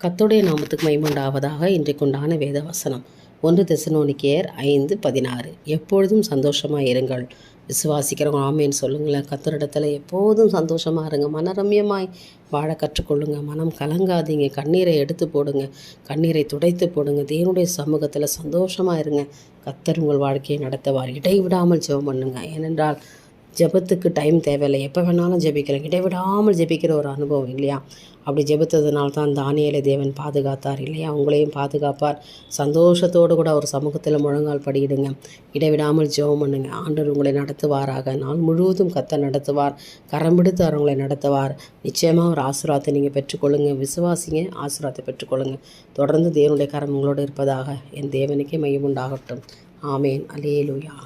கர்த்தருடைய நாமத்துக்கு மகிமையுண்டாவதாக. இன்றைக்குண்டான வேத வசனம் 1 தெசலோனிக்கேயர் 5:16. எப்பொழுதும் சந்தோஷமாக இருங்கள். விசுவாசிக்கிறவங்க ஆமேன்னு சொல்லுங்களேன். கர்த்தரிடத்துல எப்போதும் சந்தோஷமாக இருங்க. மனரம்யமாய் வாழ கற்றுக்கொள்ளுங்க. மனம் கலங்காதீங்க. கண்ணீரை எடுத்து போடுங்க. கண்ணீரை துடைத்து போடுங்க. தேவனுடைய சமூகத்தில் சந்தோஷமாக இருங்க. கர்த்தர் உங்கள் வாழ்க்கையை நடத்துவார். இடைவிடாமல் ஜெபம் பண்ணுங்க. ஏனென்றால் ஜெபத்துக்கு டைம் தேவையில்லை. எப்போ வேணாலும் ஜெபிக்கலாம். இடைவிடாமல் ஜெபிக்கிற ஒரு அனுபவம் இல்லையா? அப்படி ஜெபித்ததுனால தான் தானியேலை தேவன் பாதுகாத்தார் இல்லையா? உங்களையும் பாதுகாப்பார். சந்தோஷத்தோடு கூட ஒரு சமூகத்தில் முழங்கால் படியிடுங்க. இடைவிடாமல் ஜெபம் பண்ணுங்க. ஆண்டவர் உங்களை நடத்துவாராக. நாள் முழுவதும் கர்த்தர் நடத்துவார். கரம் பிடித்து அவர் உங்களை நடத்துவார். நிச்சயமாக ஒரு ஆசீர்வாதத்தை நீங்கள் பெற்றுக்கொள்ளுங்க. விசுவாசிங்க, ஆசீர்வாதத்தை பெற்றுக்கொள்ளுங்க. தொடர்ந்து தேவனுடைய கரம் உங்களோடு இருப்பதாக. என் தேவனுக்கே மகிமை உண்டாகட்டும். ஆமேன். அல்லேலூயா.